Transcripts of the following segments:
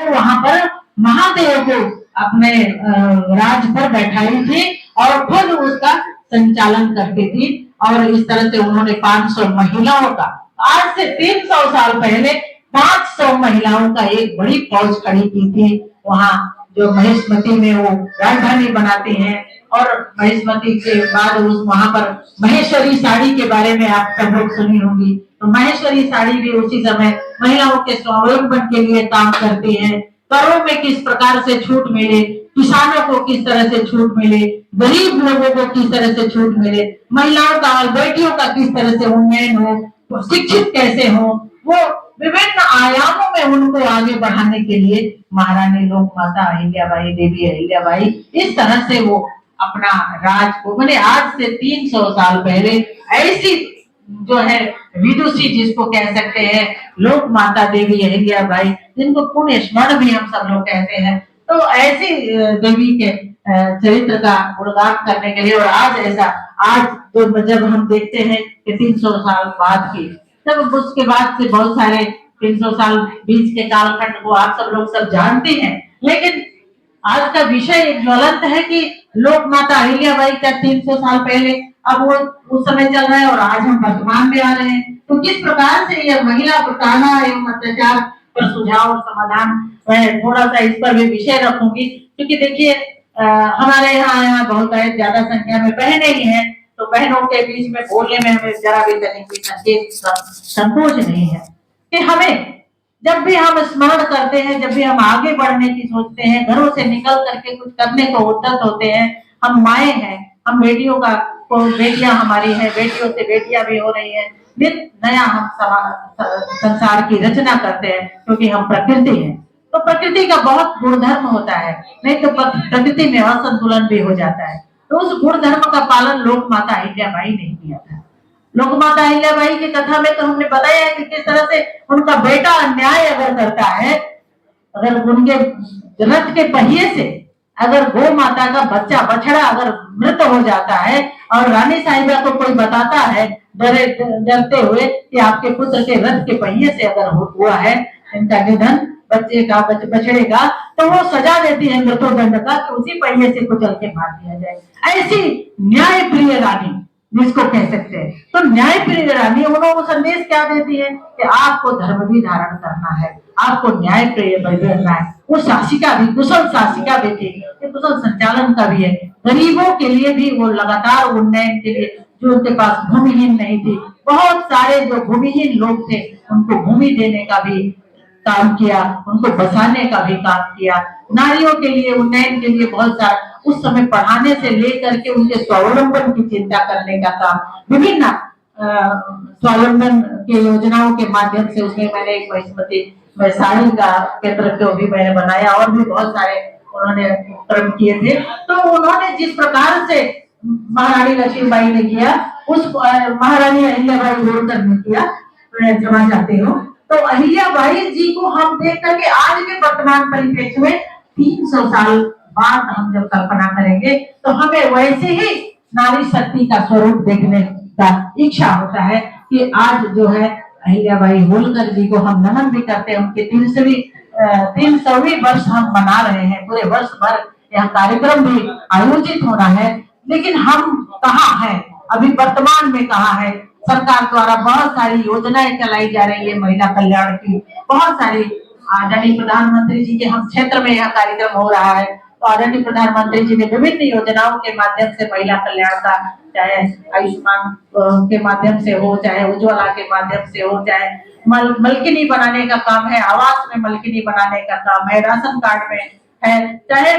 वहां पर महादेव को अपने राज पर बैठाई थी और खुद उसका संचालन करती थी। और इस तरह से उन्होंने 500 महिलाओं का, आज से 300 साल पहले 500 महिलाओं का एक बड़ी फौज खड़ी की थी वहाँ जो महेशमती में वो राजधानी बनाते हैं। और महेशमती के बाद उस वहां पर महेश्वरी साड़ी के बारे में आप सब लोग सुनी होगी। तो महेश्वरी साड़ी भी उसी समय महिलाओं के स्वावलंबन के लिए काम करती है। करों में किस प्रकार से छूट मिले, किसानों को किस तरह से छूट मिले, गरीब लोगों को किस तरह से छूट मिले, महिलाओं का और बेटियों का किस तरह से उन्नयन हो, शिक्षित कैसे हो, वो विभिन्न आयामों में उनको आगे बढ़ाने के लिए महारानी लोक माता अहिल्याबाई देवी अहिल्याबाई इस तरह से वो अपना राज को, मैंने आज से 300 साल पहले ऐसी जो है विदुषी जिसको कह सकते हैं लोक माता देवी अहिल्याबाई, जिनको पुण्य स्मरण भी हम सब लोग कहते हैं, तो ऐसी देवी के चरित्र का गुणगान करने के लिए। और आज ऐसा, आज तो जब हम देखते हैं कि 300 साल बाद की, तब उसके बाद से बहुत सारे 300 साल बीच के कालखंड को आप सब लोग सब जानते हैं, लेकिन आज का विषय एक ज्वलंत है कि लोक माता अहिल्याबाई का 300 साल पहले, अब वो उस समय चल रहा है और आज हम वर्तमान में आ रहे हैं। तो किस प्रकार से यह महिला प्रताड़ना एवं अत्याचार पर सुझाव और समाधान, मैं थोड़ा सा इस पर भी विषय रखूंगी, क्योंकि देखिए हमारे यहाँ बहुत ज्यादा संख्या में बहनें ही हैं, तो बहनों के बीच में बोलने में हमें जरा भी संकोच नहीं है कि हमें जब भी हम स्मरण करते हैं, जब भी हम आगे बढ़ने की सोचते हैं, घरों से निकल करके कुछ करने को उद्यत होते हैं, हम माए हैं, हम बेटियों का को बेटियां हमारी हैं, बेटियों से बेटियां भी हो रही हैं, नित नया हम संसार की रचना करते हैं, क्योंकि हम प्रकृति हैं। तो प्रकृति का बहुत गुणधर्म होता है, नहीं तो प्रकृति में असंतुलन भी हो जाता है। तो उस गुणधर्म का पालन लोक माता अहिल्याबाई ने किया था। लोक माता अहिल्याबाई की कथा में तो हमने बताया है कि किस तरह से उनका बेटा अन्याय अगर करता है, अगर उनके रथ के पहिए से अगर गौ माता का बच्चा बछड़ा अगर मृत हो जाता है और रानी साहिबा को कोई बताता है डरते हुए कि आपके पुत्र के रथ के पहिए से अगर हुआ है इनका निधन, बच्चे का बछड़े का, तो वो सजा देती है मृत्युदंड का कि उसी पहिए से कुचल के मार दिया जाए। ऐसी न्याय प्रिय रानी जिसको कह सकते हैं, तो न्याय प्रिय रानी उन्होंने संदेश क्या देती है कि आपको धर्म भी धारण करना है, आपको न्याय प्रिय बनना है। वो शासिका भी, कुशल शासिका भी थी, कुशल संचालन का भी है। गरीबों के लिए भी वो लगातार उन्नयन के लिए, जो उनके पास भूमिहीन नहीं थी, बहुत सारे जो भूमिहीन लोग थे उनको भूमि देने का भी काम किया, उनको बसाने का भी काम किया। नारियों के लिए उन्नयन के लिए बहुत सारा, उस समय पढ़ाने से लेकर के उनके स्वावलंबन की चिंता करने का काम, विभिन्न स्वावलंबन के योजनाओं के माध्यम से, उसमें मैंने एक महेशमती साड़ी का केंद्र को भी मैंने बनाया और भी बहुत सारे उन्होंने कर्म किए थे। तो उन्होंने जिस प्रकार से महारानी लक्ष्मीबाई ने किया, उस महारानी अहिल्याबाई होलकर ने किया, मैं क्षमा चाहती हूँ। तो अहिल्याबाई जी को हम देख करके आज के वर्तमान परिप्रेक्ष्य में 300 साल बाद हम जब कल्पना करेंगे तो हमें वैसे ही नारी शक्ति का स्वरूप देखने का इच्छा होता है कि आज जो है अहिल्याबाई होलकर जी को हम नमन भी करते हैं। उनके 300वीं वर्ष हम मना रहे हैं, पूरे वर्ष भर यह कार्यक्रम भी आयोजित होना है, लेकिन हम कहाँ हैं अभी, वर्तमान में कहाँ है। सरकार द्वारा बहुत सारी योजनाएं चलाई जा रही है महिला कल्याण की, बहुत सारी आदरणीय प्रधानमंत्री जी के हम क्षेत्र में यह कार्यक्रम हो रहा है, तो आदरणीय प्रधानमंत्री जी ने विभिन्न योजनाओं के माध्यम से महिला कल्याण का, चाहे आयुष्मान के माध्यम से हो, चाहे उज्ज्वला के माध्यम से हो, चाहे मलकिनी बनाने का काम है, आवास में मलकिनी बनाने का काम है, राशन कार्ड में है, चाहे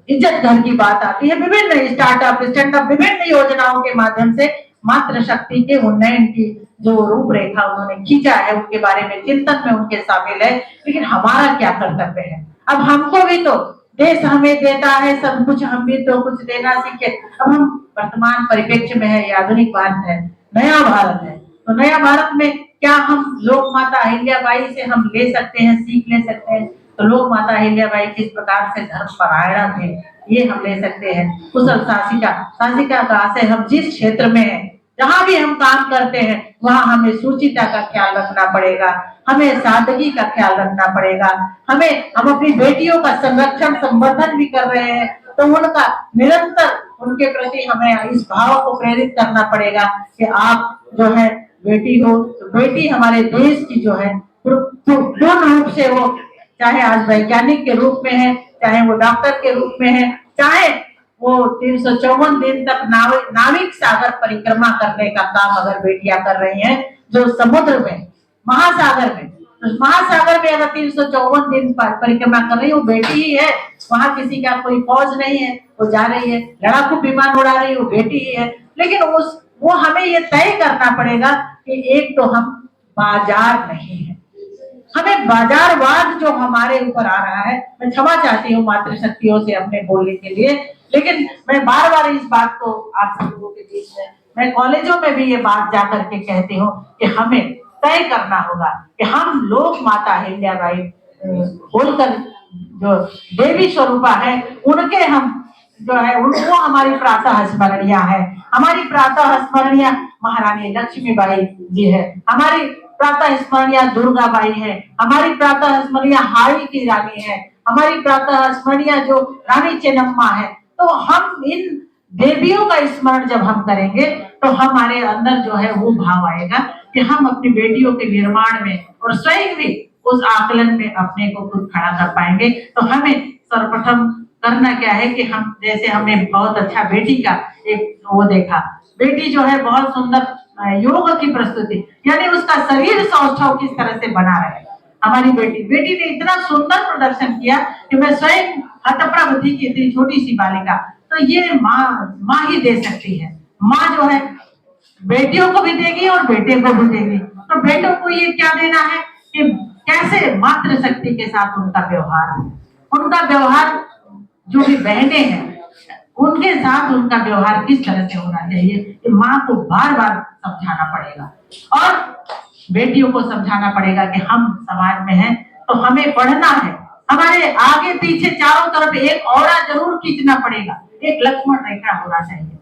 इज्जत घर की बात आती है, विभिन्न स्टार्टअप स्टैंडअप विभिन्न योजनाओं के माध्यम से मातृ शक्ति के उन्नयन की जो रूपरेखा उन्होंने खींचा है, उनके बारे में चिंतन में उनके शामिल है। लेकिन हमारा क्या कर्तव्य है, अब हमको भी तो देश हमें देता है सब कुछ, हम भी तो कुछ देना सीखे। अब हम वर्तमान परिप्रेक्ष्य में है, ये आधुनिक भारत है, नया भारत है, तो नया भारत में क्या हम लोक माता अहिल्याबाई से हम ले सकते हैं, सीख ले सकते हैं। तो लोक माता अहिल्याबाई किस प्रकार से धर्म परायण थे ये हम ले सकते हैं। कुशल शासिका, शासिका का आशय हम जिस क्षेत्र में जहाँ भी हम काम करते हैं वहाँ हमें शुचिता का ख्याल रखना पड़ेगा, हमें सादगी का ख्याल रखना पड़ेगा। हम अपनी बेटियों का संरक्षण संवर्धन भी कर रहे हैं तो उनका निरंतर उनके प्रति हमें इस भाव को प्रेरित करना पड़ेगा कि आप जो है बेटी हो तो बेटी हमारे देश की जो है पूर्ण रूप से वो चाहे आज वैज्ञानिक के रूप में है, चाहे वो डॉक्टर के रूप में है, चाहे वो 354 दिन तक नाविक सागर परिक्रमा करने का काम अगर बेटियां कर रही हैं, जो समुद्र में महासागर में तो महासागर में अगर 354 दिन परिक्रमा कर रही है वो बेटी ही है। वहां किसी का कोई फौज नहीं है, वो जा रही है, लड़ाकू विमान उड़ा रही है, वो बेटी ही है। लेकिन वो हमें ये तय करना पड़ेगा कि एक तो हम बाजार नहीं है, हमें बाजारवाद जो हमारे ऊपर आ रहा है, मैं क्षमा चाहती हूँ मातृशक्तियों से अपने बोलने के लिए, लेकिन मैं बार बार इस बात को आप सब लोगों के बीच में, मैं कॉलेजों में भी ये बात जा करके कहती हूँ कि हमें तय करना होगा कि हम लोग माता अहिल्याबाई बोलकर जो देवी स्वरूपा है उनके हम जो है उनको हमारी प्रातः स्मरणीय है, हमारी प्रातः स्मरणीय महारानी लक्ष्मीबाई जी है, हमारी प्रातः स्मरणीय दुर्गाबाई है, हमारी प्रातः स्मरणीय हाड़ी की रानी है, हमारी प्रातः स्मरणीय जो रानी चेन्नम्मा है। तो हम इन देवियों का स्मरण जब हम करेंगे तो हमारे अंदर जो है वो भाव आएगा कि हम अपनी बेटियों के निर्माण में और स्वयं भी उस आकलन में अपने को खुद खड़ा कर पाएंगे। तो हमें सर्वप्रथम करना क्या है कि हम जैसे हमने बहुत अच्छा बेटी का एक वो देखा, बेटी जो है बहुत सुंदर योग की प्रस्तुति, यानी उसका शरीर सौष्ठव किस तरह से बना रहे। हमारी बेटी ने इतना सुंदर प्रदर्शन किया कि मैं स्वयं हतप्रभ थी कि इतनी छोटी सी बालिका, तो ये माँ ही दे सकती है। माँ जो है बेटियों को भी देगी और बेटे को भी देगी। तो बेटों को ये क्या देना है कि कैसे मातृशक्ति के साथ उनका व्यवहार जो भी बहनें हैं उनके साथ उनका व्यवहार किस तरह से होना चाहिए, कि माँ को बार बार समझाना पड़ेगा और बेटियों को समझाना पड़ेगा कि हम समाज में हैं तो हमें पढ़ना है, हमारे आगे पीछे चारों तरफ एक औरा जरूर खींचना पड़ेगा, एक लक्ष्मण रेखा होना चाहिए,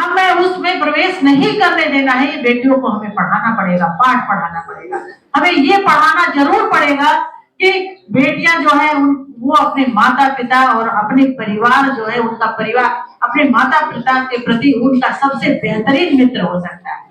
हमें उसमें प्रवेश नहीं करने देना है। ये बेटियों को हमें पढ़ाना पड़ेगा, पाठ पढ़ाना पड़ेगा, हमें ये पढ़ाना जरूर पड़ेगा कि बेटियां जो है वो अपने माता पिता और अपने परिवार जो है उनका परिवार अपने माता पिता के प्रति उनका सबसे बेहतरीन मित्र हो सकता है,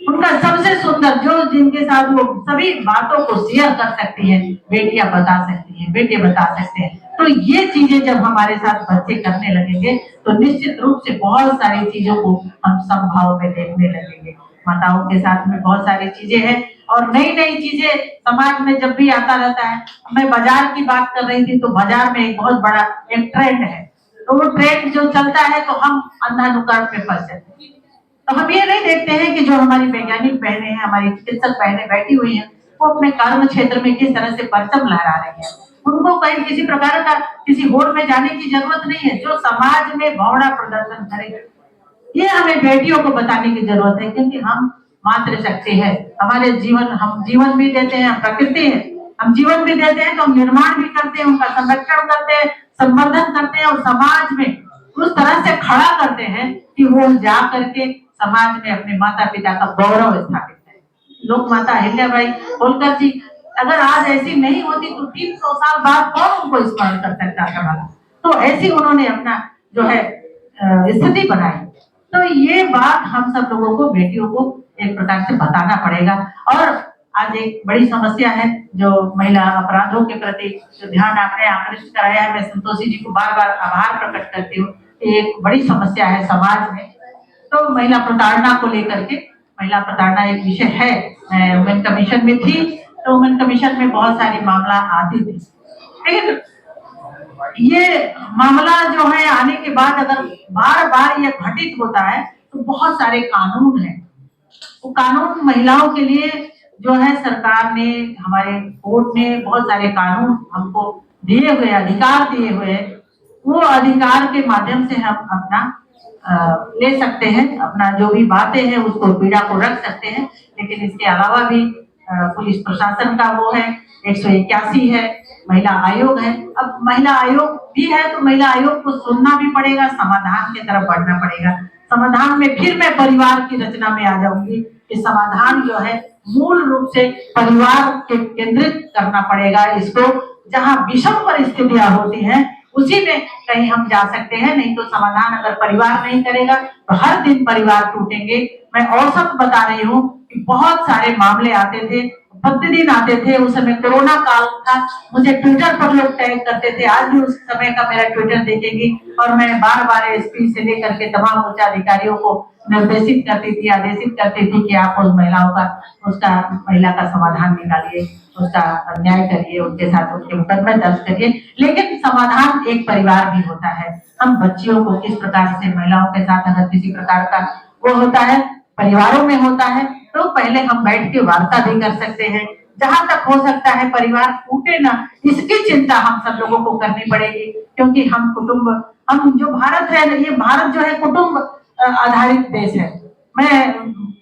उनका सबसे सुंदर जो जिनके साथ वो सभी बातों को शेयर कर सकती है, बेटियां बता सकती हैं, बेटे बता सकते हैं। तो ये चीजें जब हमारे साथ बच्चे करने लगेंगे तो निश्चित रूप से बहुत सारी चीजों को हम समभाव में देखने लगेंगे। माताओं के साथ में बहुत सारी चीजें हैं और नई नई चीजें समाज में जब भी आता रहता है। मैं बाजार की बात कर रही थी तो बाजार में एक बहुत बड़ा एक ट्रेंड है, तो वो ट्रेंड जो चलता है तो हम अंधानुकरण में फंस जाते हैं। तो हम ये नहीं देखते हैं कि जो हमारी वैज्ञानिक बहनें हैं, हमारी चिकित्सक बहनें बैठी हुई हैं, वो अपने कर्म क्षेत्र में किस तरह से परचम लहरा रही हैं। उनको कहीं किसी प्रकार का किसी होड़ में जाने की जरूरत नहीं है, जो समाज में भौड़ा प्रदर्शन करे ये हमें बेटियों को बताने की जरूरत है, क्योंकि हम मातृशक्ति है, हमारे हम जीवन भी देते हैं, हम प्रकृति है, हम जीवन भी देते हैं तो हम निर्माण भी करते हैं, उनका संरक्षण करते हैं, संवर्धन करते हैं और समाज में उस तरह से खड़ा करते हैं कि वो जा करके समाज में अपने माता पिता का गौरव स्थापित है। लोक माता अहिल्याबाई होलकर जी अगर आज ऐसी नहीं होती तो 300 साल बाद कौन उनको स्मरण कर सकता था भला। तो ऐसी उन्होंने अपना जो है स्थिति बनाई। तो ये बात हम सब लोगों को बेटियों को एक प्रकार से बताना पड़ेगा। और आज एक बड़ी समस्या है जो महिला अपराधों के प्रति जो ध्यान आपने आकृष्ट कराया है, मैं संतोषी जी को बार बार आभार प्रकट करती हूँ। एक बड़ी समस्या है समाज में, तो महिला प्रताड़ना को लेकर के, महिला प्रताड़ना एक विषय है, मैं वुमेन कमीशन में थी तो वुमेन कमीशन में बहुत सारी मामला आती थी, लेकिन ये मामला जो है आने के बाद अगर बार बार ये घटित होता है तो बहुत सारे कानून हैं, वो कानून महिलाओं के लिए जो है सरकार ने, हमारे कोर्ट ने बहुत सारे कानून हमको दिए हुए, अधिकार दिए हुए, वो अधिकार के माध्यम से हम अपना ले सकते हैं, अपना जो भी बातें हैं उसको पीड़ा को रख सकते हैं। लेकिन इसके अलावा भी पुलिस प्रशासन का वो है, 181 है, महिला आयोग है। अब महिला आयोग भी है तो महिला आयोग को सुनना भी पड़ेगा, समाधान की तरफ बढ़ना पड़ेगा। समाधान में फिर मैं परिवार की रचना में आ जाऊंगी कि समाधान जो है मूल रूप से परिवार के केंद्रित करना पड़ेगा इसको। जहां विषम परिस्थितियां होती हैं उसी में कहीं हम जा सकते हैं, नहीं तो समाधान अगर परिवार नहीं करेगा तो हर दिन परिवार टूटेंगे। मैं औसत बता रही हूँ कि बहुत सारे मामले आते थे, प्रतिदिन आते थे। उस समय कोरोना काल था, मुझे ट्विटर पर लोग टैग करते थे, आज भी उस समय का मेरा ट्विटर देखेंगी और मैं बार बार एसपी से लेकर के तमाम उच्च अधिकारियों को निर्देशित करती थी, आदेशित करती थी कि आप उस महिलाओं का उसका महिला का समाधान निकालिए, उसका न्याय करिए, उनके साथ उनके मुकदमे दर्ज करिए। लेकिन समाधान एक परिवार भी होता है। हम बच्चियों को किस प्रकार से महिलाओं के साथ अगर किसी प्रकार का वो होता है, परिवारों में होता है, तो पहले हम बैठ के वार्ता भी कर सकते हैं। जहां तक हो सकता है परिवार टूटे ना, इसकी चिंता हम सब लोगों को करनी पड़ेगी, क्योंकि हम कुटुंब, हम जो भारत है, ये भारत जो है कुटुंब आधारित देश है। मैं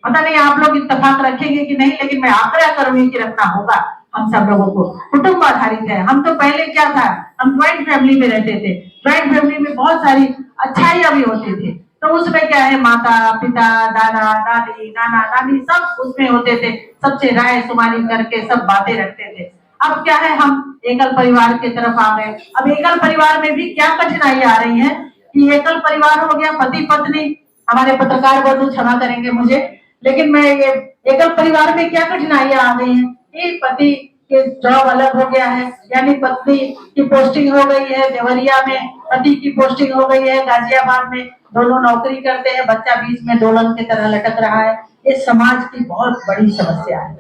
पता नहीं आप लोग इत्तेफाक रखेंगे कि नहीं, लेकिन मैं आग्रह करूंगी कि रखना होगा। हम सब लोगों को कुटुंब आधारित है। हम तो पहले क्या था, हम ज्वाइंट फैमिली में रहते थे। ज्वाइंट फैमिली में बहुत सारी अच्छाइयां भी होती थी। तो उसमें क्या है, माता पिता दादा दादी नाना नानी सब उसमें होते थे, सबसे राय शुमारी करके सब बातें रखते थे। अब क्या है, हम एकल परिवार की तरफ आ गए। अब एकल परिवार में भी क्या कठिनाई आ रही है कि एकल परिवार हो गया, पति पत्नी, हमारे पत्रकार बंधु क्षमा करेंगे मुझे, लेकिन मैं ये एकल परिवार में क्या कठिनाइयां आ गई हैं कि पति के जॉब अलग हो गया है, यानी पत्नी की पोस्टिंग हो गई है देवरिया में, पति की पोस्टिंग हो गई है गाजियाबाद में, दोनों नौकरी करते हैं, बच्चा बीच में दोलन की तरह लटक रहा है। ये समाज की बहुत बड़ी समस्या है।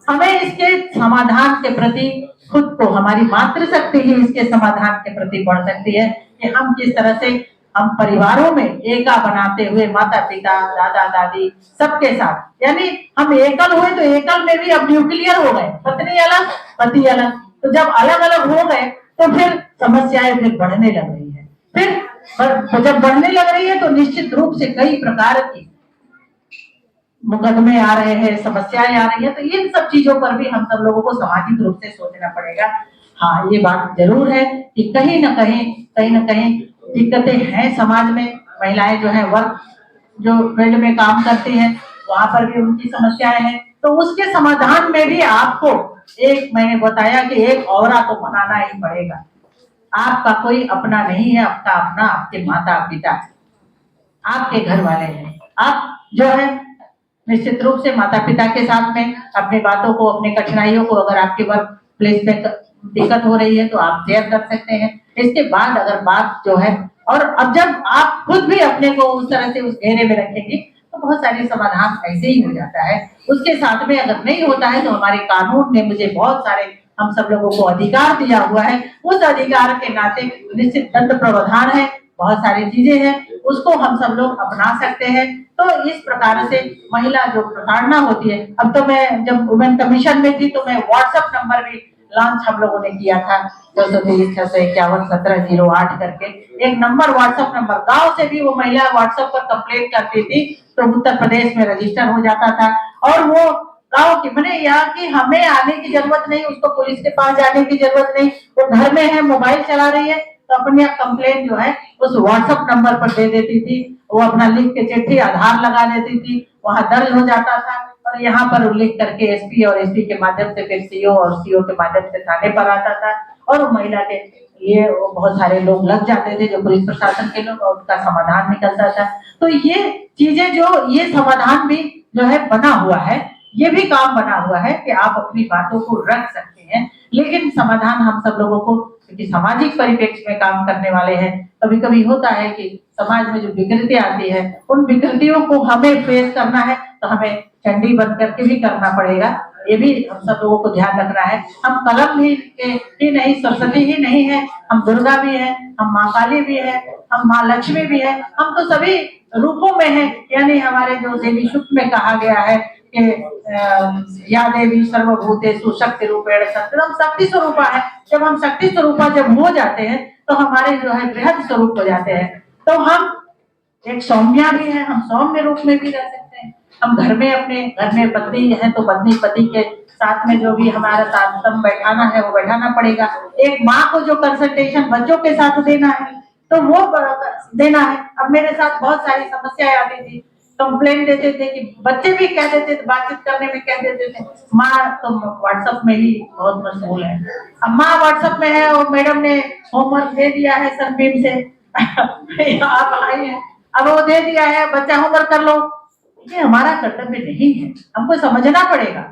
हमें इसके समाधान के प्रति खुद को, हमारी मातृशक्ति ही इसके समाधान के प्रति बढ़ सकती है कि हम किस तरह से हम परिवारों में एका बनाते हुए माता पिता दादा दादी सबके साथ, यानी हम एकल हुए तो एकल में भी अब न्यूक्लियर हो गए, पत्नी अलग पति अलग। तो जब अलग अलग हो गए तो फिर समस्याएं फिर बढ़ने लग रही है। फिर जब बढ़ने लग रही है तो निश्चित रूप से कई प्रकार की मुकदमे आ रहे हैं, समस्याएं आ रही है। तो इन सब चीजों पर भी हम सब लोगों को सामाजिक रूप से सोचना पड़ेगा। हाँ, ये बात जरूर है कि कहीं न कहीं दिक्कतें हैं समाज में। महिलाएं जो है वर्क जो फील्ड में काम करती हैं, वहां पर भी उनकी समस्याएं हैं। तो उसके समाधान में भी आपको एक, मैंने बताया कि एक औरा तो बनाना ही पड़ेगा। आपका कोई अपना नहीं है, आपका अपना आपके माता पिता, आपके घर वाले हैं। आप जो है निश्चित रूप से माता पिता के साथ में अपनी बातों को, अपनी कठिनाइयों को, अगर आपके वर्क प्लेस में दिक्कत हो रही है तो आप शेयर कर सकते हैं। इसके बाद अगर बात जो है, और अब जब आप खुद भी अपने को उस तरह से उस घेरे में रखेंगे तो बहुत सारे समाधान ऐसे ही हो जाता है। उसके साथ में अगर नहीं होता है तो हमारे कानून ने मुझे बहुत सारे, हम सब लोगों को अधिकार दिया हुआ है, उस अधिकार के नाते निश्चित दंड प्रावधान है, बहुत सारी चीजें हैं, उसको हम सब लोग अपना सकते हैं। तो इस प्रकार से महिला जो प्रताड़ना होती है, अब तो मैं जब वुमेन कमीशन में थी तो मैं व्हाट्सएप नंबर भी लॉन्च हम लोगों ने किया था, 223-651-1708 करके एक नंबर, व्हाट्सएप नंबर। गांव से भी वो महिला व्हाट्सएप पर कंप्लेंट करती थी तो उत्तर प्रदेश में रजिस्टर हो जाता था। और वो गाँव की, मैंने यहाँ की, हमें आने की जरूरत नहीं, उसको पुलिस के पास जाने की जरूरत नहीं, वो घर में है, मोबाइल चला रही है, तो अपनी कंप्लेंट जो है उस व्हाट्सएप नंबर पर दे देती थी। वो अपना लिख के चिट्ठी आधार लगा देती थी, वहां दर्ज हो जाता था और यहाँ पर लिख करके एसपी और एसपी के माध्यम से फिर सीओ और सीओ के माध्यम से थाने पर आता था। और महिला के ये बहुत सारे लोग लग जाते थे जो पुलिस प्रशासन के लोग, और उनका समाधान निकलता था। तो ये चीजें जो, ये समाधान भी जो है बना हुआ है, ये भी काम बना हुआ है कि आप अपनी बातों को रख सकते हैं। लेकिन समाधान हम सब लोगों को, क्योंकि सामाजिक परिप्रेक्ष्य में काम करने वाले हैं, कभी कभी होता है कि समाज में जो विकृति आती है उन विकृतियों को हमें फेस करना है तो हमें चंडी बन करके भी करना पड़ेगा। ये भी हम सब लोगों को ध्यान रखना है। हम कलम ही नहीं, सरस्वती ही नहीं है, हम दुर्गा भी है, हम माँ काली भी है, हम माँ लक्ष्मी भी है, हम तो सभी रूपों में है। यानी हमारे जो देवी सूक्त में कहा गया है कि या देवी सर्वभूतेषु शक्ति रूपेण संस्थिता, हम शक्ति स्वरूपा है। जब हम शक्ति स्वरूपा जब हो जाते हैं तो हमारे जो है बृहद स्वरूप हो जाते हैं। तो हम एक सौम्या भी है, हम सौम्य रूप में भी रह सकते हैं। हम घर में, अपने घर में पत्नी है तो पत्नी पति के साथ में जो भी हमारा साथ बैठाना है वो बैठाना पड़ेगा। एक माँ को जो कंसल्टेशन बच्चों के साथ देना है तो वो देना है। अब मेरे साथ बहुत सारी समस्याएं आती थी, कंप्लेंट देते थे कि बच्चे भी कह देते थे, बातचीत करने में कह देते थे माँ तुम व्हाट्सएप में ही बहुत मशगूल है। अब माँ व्हाट्सएप में है और मैडम ने होमवर्क दे दिया है सनबीम से आप आई है, अब वो दे दिया है बच्चा होमवर्क कर लो, ये हमारा कर्तव्य नहीं है, हमको समझना पड़ेगा।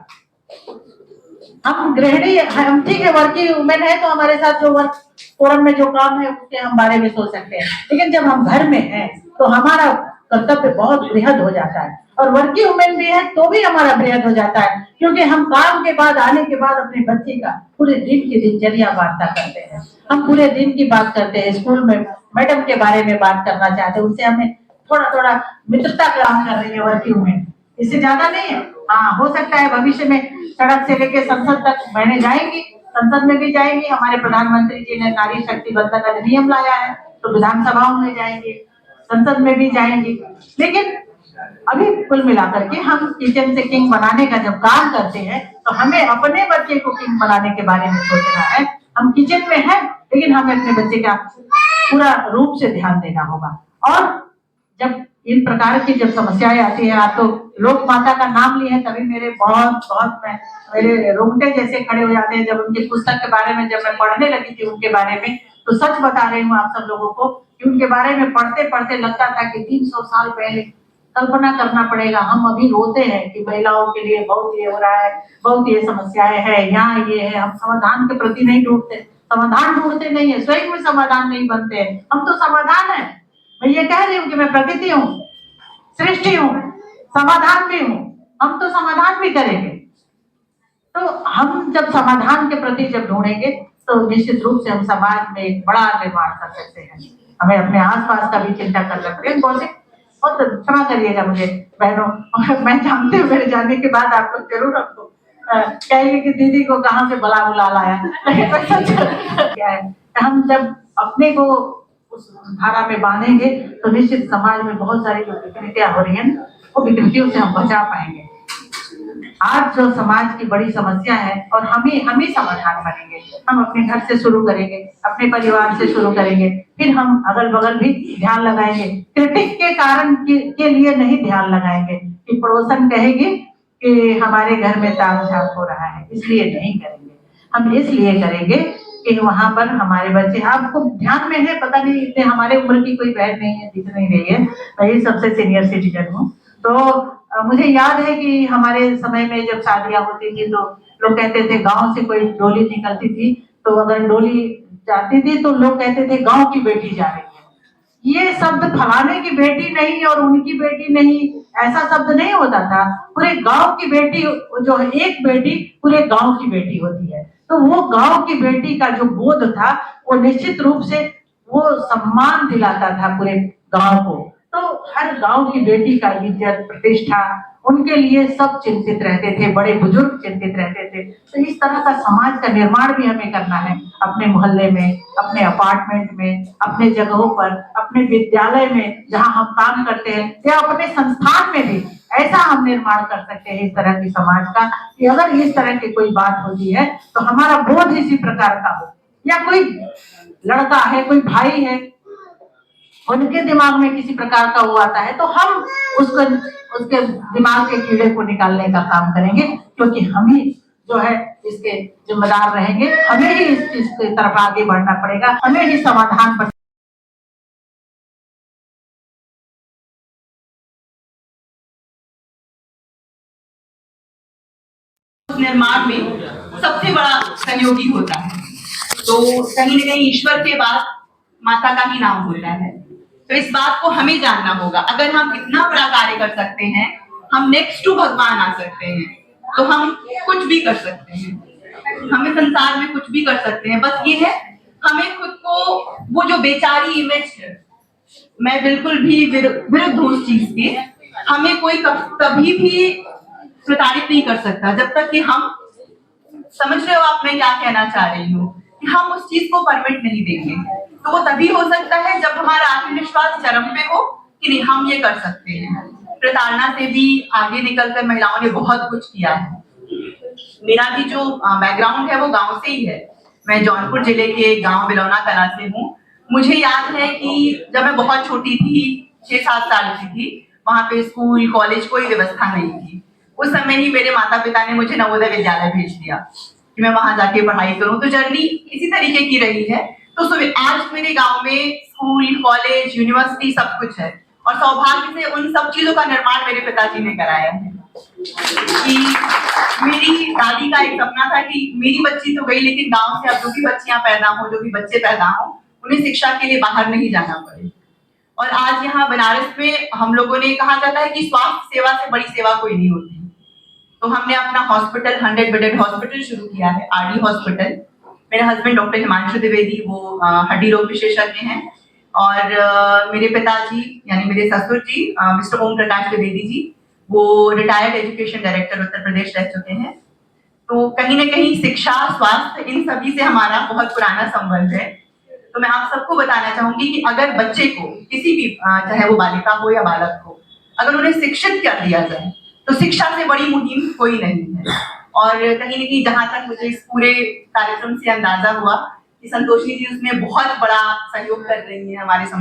हम गृहिणी, हम ठीक है वर्किंग वुमेन है तो हमारे साथ जो वर्क फोरम में जो काम है उसके हम बारे में सोच सकते हैं, लेकिन जब हम घर में हैं तो हमारा कर्तव्य बहुत बृहद हो जाता है, और वर्किंग वुमेन भी है तो भी हमारा बृहद हो जाता है, क्योंकि हम काम के बाद आने के बाद अपने बच्चे का पूरे दिन की दिनचर्या वार्ता करते हैं, हम पूरे दिन की बात करते हैं, स्कूल में मैडम के बारे में बात करना चाहते हैं, उनसे हमें थोड़ा थोड़ा मित्रता काम कर रही है वर्किंग वुमेन, इससे ज्यादा नहीं है। हाँ हो सकता है भविष्य में सड़क से लेके संसद तक बहने जाएंगी, संसद में भी जाएंगी, हमारे प्रधानमंत्री जी ने नारी शक्ति बंधन अधिनियम लाया है तो विधानसभाओं में जाएंगे, संसद में भी जाएंगी, लेकिन अभी कुल मिलाकर के हम किचन से किंग बनाने का जब काम करते हैं तो हमें अपने बच्चे को किंग बनाने के बारे में सोचना है। हम किचन में हैं लेकिन हमें अपने बच्चे का पूरा रूप से ध्यान देना होगा। और जब इन प्रकार की जब समस्याएं आती है, आप तो लोक माता का नाम लिए हैं तभी मेरे बहुत बहुत मेरे रोंगटे जैसे खड़े हो जाते हैं, जब उनकी पुस्तक के बारे में जब मैं पढ़ने लगी थी उनके बारे में, तो सच बता रही हूँ आप सब लोगों को कि उनके बारे में पढ़ते पढ़ते लगता था कि 300 साल पहले, कल्पना करना पड़ेगा, हम अभी रोते हैं कि महिलाओं के लिए बहुत ये हो रहा है, बहुत ये समस्याएं है, यहाँ ये है, हम समाधान के प्रति नहीं ढूंढते, समाधान ढूंढते नहीं है, स्वयं में समाधान नहीं बनते हैं, हम तो समाधान है। मैं ये कह रही हूँ कि मैं प्रकृति हूँ, सृष्टि हूँ, समाधान भी हूँ, हम तो समाधान भी करेंगे। तो हम जब समाधान के प्रति जब ढूंढेंगे तो निश्चित रूप से हम समाज में एक बड़ा निर्माण कर सकते हैं। हमें अपने आसपास का भी चिंता करना पड़ेगा। बहुत क्षमा करिएगा मुझे बहनों, मैं जानती हूँ मेरे जाने के बाद आप लोग जरूर आपको कहेंगे कि दीदी को कहाँ से बुला लाया, क्या है, हम जब अपने को उस धारा में बांधेंगे तो निश्चित समाज में बहुत सारी जो विकृतियां हो रही है वो विकृतियों से हम बचा पाएंगे। आज जो समाज की बड़ी समस्या है और हम ही समाधान बनेंगे, हम अपने घर से शुरू करेंगे, अपने परिवार से शुरू करेंगे, फिर हम अगल बगल भी ध्यान लगाएंगे, क्रिटिक के कारण के लिए नहीं ध्यान लगाएंगे कि पड़ोसन कहेगी कि हमारे घर में ताम झाम हो रहा है, इसलिए नहीं करेंगे, हम इसलिए करेंगे कि वहां पर हमारे बच्चे, आपको ध्यान में है पता नहीं इतने हमारे उम्र की कोई बहन नहीं है, दिख नहीं रही है, मैं ही सबसे सीनियर सिटीजन हूँ, तो मुझे याद है कि हमारे समय में जब शादियां होती थी तो लोग कहते थे गांव से कोई डोली निकलती थी तो अगर डोली जाती थी तो लोग कहते थे गांव की बेटी जा रही है। ये शब्द फलाने की बेटी नहीं और उनकी बेटी नहीं, ऐसा शब्द नहीं होता था, पूरे गांव की बेटी जो है, एक बेटी पूरे गांव की बेटी होती है, तो वो गांव की बेटी का जो बोध था वो निश्चित रूप से वो सम्मान दिलाता था पूरे गांव को। तो हर गांव की बेटी का इज्जत प्रतिष्ठा, उनके लिए सब चिंतित रहते थे, बड़े बुजुर्ग चिंतित रहते थे। तो इस तरह का समाज का निर्माण भी हमें करना है, अपने मोहल्ले में, अपने अपार्टमेंट में, अपने जगहों पर, अपने विद्यालय में जहां हम काम करते हैं, या अपने संस्थान में भी ऐसा हम निर्माण कर सकते हैं इस तरह की समाज का कि अगर इस तरह की कोई बात होती है तो हमारा बोध इसी प्रकार का हो, या कोई लड़का है, कोई भाई है, उनके दिमाग में किसी प्रकार का वो आता है तो हम उसको, उसके दिमाग के कीड़े को निकालने का काम करेंगे, क्योंकि हम ही जो है इसके जिम्मेदार रहेंगे, हमें ही इस चीज की तरफ आगे बढ़ना पड़ेगा, हमें ही समाधान पर निर्माण में सबसे बड़ा सहयोगी होता है। तो कहीं न कहीं ईश्वर के बाद माता का ही नाम होता है, तो इस बात को हमें जानना होगा। अगर हम इतना बड़ा कार्य कर सकते हैं, हम नेक्स्ट टू भगवान आ सकते हैं, तो हम कुछ भी कर सकते हैं, हमें संसार में कुछ भी कर सकते हैं। बस ये है हमें खुद को, वो जो बेचारी इमेज है, मैं बिल्कुल भी विरुद्ध हूँ उस चीज के, हमें कोई कभी भी प्रताड़ित नहीं कर सकता जब तक कि हम, समझ रहे हो आप मैं क्या कहना चाह रही हूँ, कि हम उस चीज को परमिट नहीं देंगे। तो वो तभी हो सकता है जब हमारा आत्मविश्वास चरम पे हो कि नहीं हम ये कर सकते हैं। प्रताड़ना से भी आगे निकलकर महिलाओं ने बहुत कुछ किया है। मेरा भी जो बैकग्राउंड है वो गांव से ही है, मैं जौनपुर जिले के गांव बिलौना कला से हूँ। मुझे याद है कि जब मैं बहुत छोटी थी, 6-7 साल की थी, वहां पे स्कूल कॉलेज कोई व्यवस्था नहीं थी। उस समय ही मेरे माता पिता ने मुझे नवोदय विद्यालय भेज दिया कि मैं वहां जाके पढ़ाई करूं। तो जर्नी इसी तरीके की रही है। तो आज मेरे गांव में स्कूल कॉलेज यूनिवर्सिटी सब कुछ है, और सौभाग्य से उन सब चीजों का निर्माण मेरे पिताजी ने कराया है। कि मेरी दादी का एक सपना था कि मेरी बच्ची तो गई, लेकिन गांव से अब जो भी बच्चियां पैदा हो, जो भी बच्चे पैदा हो, उन्हें शिक्षा के लिए बाहर नहीं जाना पड़े। और आज यहाँ बनारस में हम लोगों ने, कहा जाता है कि स्वास्थ्य सेवा से बड़ी सेवा कोई नहीं होती, तो हमने अपना हॉस्पिटल 100 बेडेड हॉस्पिटल शुरू किया है, आरडी हॉस्पिटल। मेरे हस्बैंड डॉक्टर हिमांशु द्विवेदी, वो हड्डी रोग विशेषज्ञ हैं, और मेरे पिताजी यानी मेरे ससुर जी मिस्टर ओम प्रकाश द्विवेदी जी, वो retired education director Uttar Pradesh रह चुके हैं। तो कहीं ना कहीं शिक्षा स्वास्थ्य इन सभी से हमारा बहुत पुराना संबंध है। तो मैं आप सबको बताना चाहूंगी कि अगर बच्चे को किसी भी, चाहे वो बालिका हो या बालक हो, अगर उन्हें शिक्षित कर दिया जाए तो शिक्षा से बड़ी मुहिम कोई नहीं है। और कहीं ना कहीं जहां तक मुझे इस पूरे कार्यक्रम से अंदाजा हुआ कि संतोषी जी उसमें बहुत बड़ा सहयोग कर रही है हमारे समाज